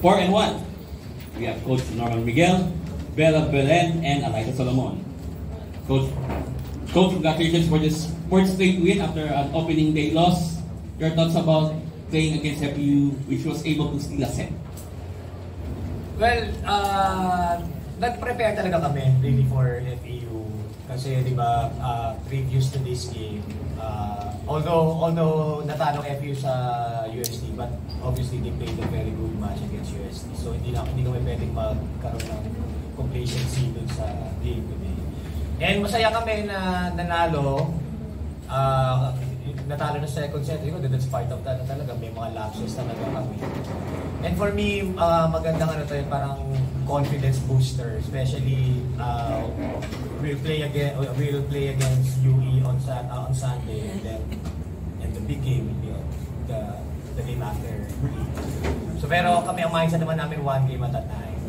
4-1. We have Coach Norman Miguel, Bella Belen, and Alaysa Solomon. Coach, congratulations for this fourth straight win after an opening day loss. Your thoughts about playing against FEU, which was able to steal a set? Well, nag-prepare talaga kami really for FEU kasi di ba previous to this game, although natalo FEU sa UST, but obviously they played a very good match against UST, so hindi kami pwedeng magkaroon ng complacency dun sa game today. And masaya kami na nanalo, natalo na second set. That's part of that talaga, may mga lapses talaga kami. And for me, magandang parang confidence booster, especially we'll play against UE on Sunday, and the big game will be the game after. So pero kami, ang mindset naman namin one game at a time.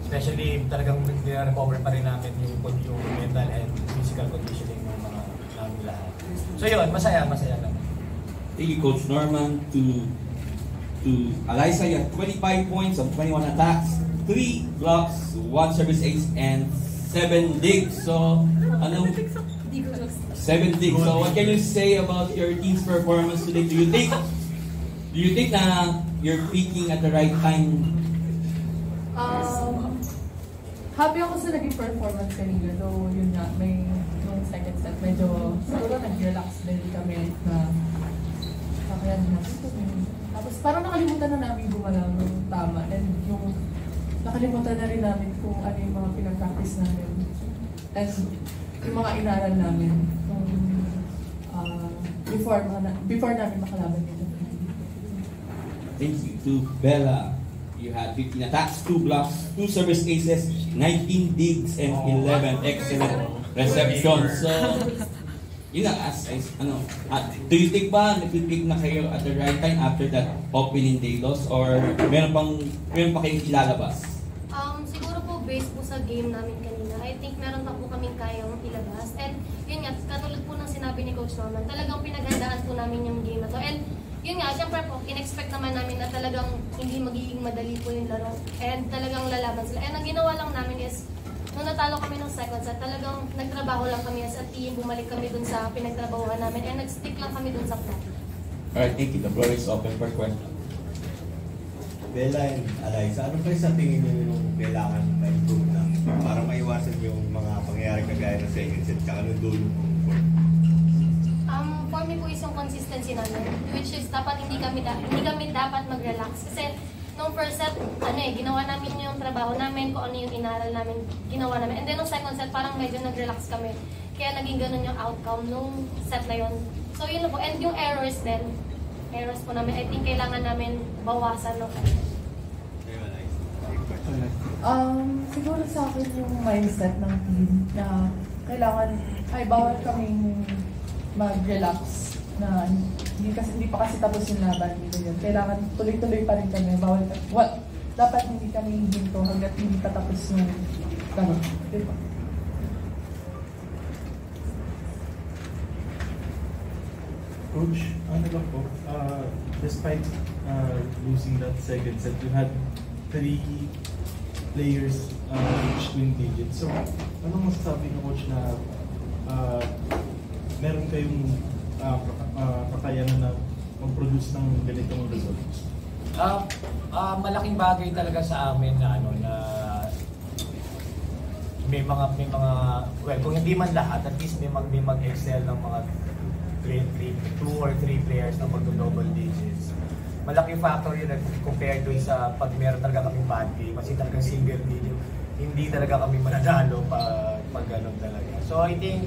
Especially talagang recover pa rin namin yung mental and physical conditioning ng mga namin lahat. So yun, masaya naman. Thank you, Coach Norman. To Alaysa, you have 25 points on 21 attacks, 3 blocks, 1 service ace, and 7 digs. So, 7 digs. So, what can you say about your team's performance today? Do you think na you're peaking at the right time? Happy ako sa naging performance kanina, though yun nga, may nung second set, medyo siguro nag-relax din kami na kakayan natin. Tapos parang nakalimutan na namin gumalaw ng tama, and yung nakalimutan na rin namin kung ano yung mga pinag-practice namin and yung mga inaral namin before namin makalaban nito. Thank you to Bella. You had 15 attacks, 2 blocks, 2 service aces, 19 digs, and 11 excellent receptions. So, yun na, do you think ba nag-click na kayo at the right time after that opening day loss, or meron pa kayong ilalabas? Siguro po based po sa game namin kanina, I think meron pa po kaming kayang ilabas. And yun nga, katulad po ng sinabi ni Coach Norman, talagang pinaghandaan po namin yung game na to. And yun nga, syempre po, in-expect naman namin na talagang hindi magiging madali po yung laro. And talagang lalaban sila. And ang ginawa lang namin is, nung natalo kami ng second set, talagang nagtrabaho lang kami as a team, bumalik kami dun sa pinagtrabahuhan namin, and nag-stick lang kami dun sa plan. Alright, thank you. The floor is open for questions. Bella and Alaysa, ano pa sa tingin niyo yung kailangan ma-improve na para maiwasan yung mga pangyayari kagaya ng second set tsaka nung dulo ng fourth? For me po is yung consistency namin, which is dapat hindi kami dapat mag-relax. Kasi nung first set, ginawa namin yung trabaho namin, kung ano yung inaral namin, ginawa namin. And then nung second set, parang medyo nag-relax kami. Kaya naging ganun yung outcome nung set na yun. So yun na po. And yung errors po namin, I think kailangan namin bawasan. No? Siguro sa akin yung mindset ng team na kailangan, bawal kaming mag-relax na hindi pa kasi tapos yung laban dito yun. Kailangan tuloy-tuloy pa rin kami. Dapat hindi kami hinto hanggat hindi pa tapos yung laro. Diba? Coach, ano lang po, despite losing that second set, you had 3 players reach twin digits. So, anong masasabi ng coach na meron kayong kakayanan na mag-produce ng ganitong results? Malaking bagay talaga sa amin na may mga well, kung hindi man lahat, at least may mag-excel ng mga 2 or 3 players na mag-double digits. Malaking factor yun compared doon sa pag meron talaga kaming bad game, kasi talagang single digit, hindi talaga kami mananalo pag ganun talaga. So I think,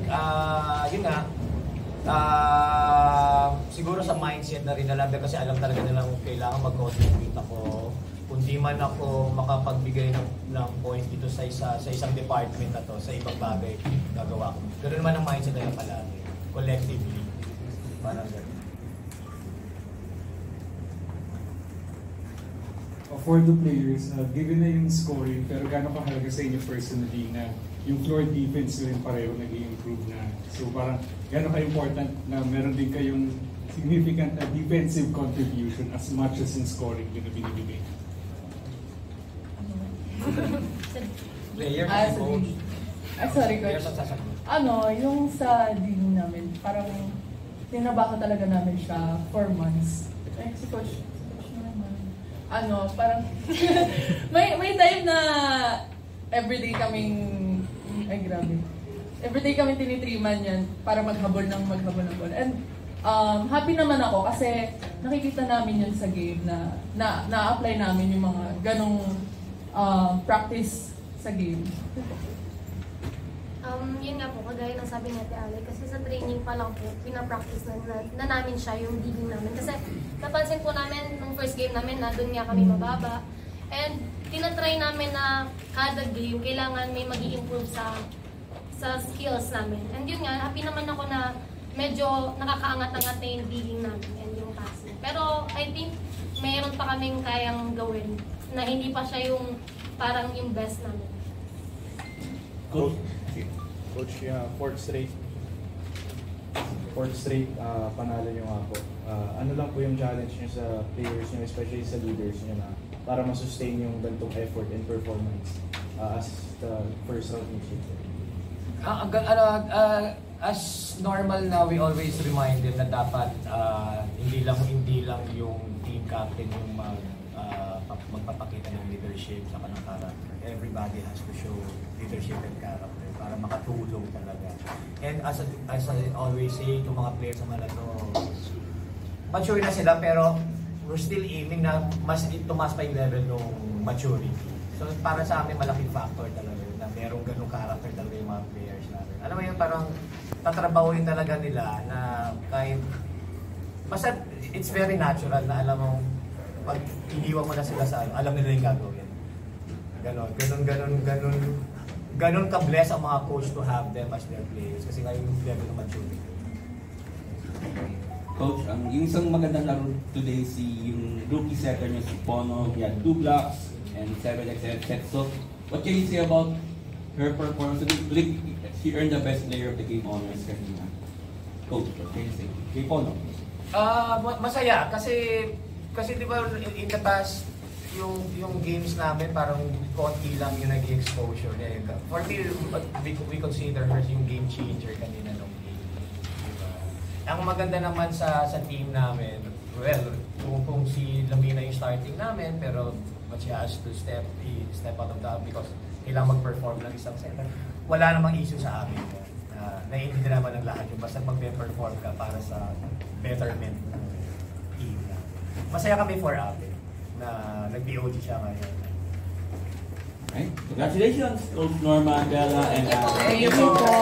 yun nga, siguro sa mindset na rin nalaga, kasi alam talaga nilang kailangan mag-contribute ako. Kung di man ako makapagbigay ng points dito sa isang department na to, sa ibang bagay gagawa ko. Ganun naman ang mindset nila palagi, collectively. Parang ganun. For the players, given na yung scoring, pero gano'ng kahalaga sa inyo personally na yung floor defense rin pareho nag-i-improve na. So parang gano'n ka-important na meron din kayong significant defensive contribution as much as in scoring yung binibigay? Player Ah, and sa coach. team. Sorry, Players coach. ang sasagot. Yung sa team namin, parang tinabaka talaga namin siya 4 months. Si coach naman. Parang may time na everyday kaming, ay grabe. Everyday kami tinitriman yan para maghabol ng ball. And happy naman ako kasi nakikita namin yun sa game na na-apply namin yung mga ganong practice sa game. Yun nga po, kagaya ng sabi ni Ate Ale, kasi sa training pa lang po, pinapractice na namin siya, yung digging namin. Kasi napansin po namin, nung first game namin, na doon nga kami mababa. And tinatry namin na kada game, kailangan may mag-i-improve sa skills namin. And yun nga, happy naman ako na medyo nakakaangat-angat na yung digging namin and yung passing. Pero I think mayroon pa kaming kayang gawin na hindi pa siya yung parang yung best namin. Coach, fourth straight panalo nyo nga po. Ano lang po yung challenge nyo sa players nyo, especially sa leaders nyo na para ma-sustain yung ganitong effort and performance as the first round mission? As normal na, we always remind them na dapat hindi lang yung team captain yung magpapakita ng leadership sa kanang character. Everybody has to show leadership and character para makatulong talaga. And as I always say to mga players naman na to, mature na sila pero we're still aiming na tumas pa yung level ng maturity. So para sa amin malaking factor talaga na merong ganung character talaga yung mga players natin. Alam mo yun, parang tatrabahuin talaga nila na kahit basta it's very natural na alam mo pag iniwan mo na sila sa alam nila yung gagawin. Ganon ka-bless ang mga coach to have them as their players kasi ngayon yung level ng maturity. Coach, yung isang magandang laro today yung rookie setter niya si Pono, he had 2 blocks and 7 excellent sets. So, what can you say about her performance? She earned the best player of the game honors kanina. Coach, what can you say? Kay Pono. Masaya kasi di ba in the past yung games namin parang konti lang yung nag-exposure niya. For me, we consider her yung game changer kanina nung game. Diba? Ang maganda naman sa team namin, well, kung si Lamina yung starting namin, pero but she has to step out of that because kailangan mag-perform ng isang center. Wala namang issue sa amin. Naiintindihan naman ng lahat yung basta mag-perform ka para sa betterment ng team. Masaya kami for Abby na nag-POG siya ngayon. Right. Congratulations, Coach Norma, Bella, and Thank you po.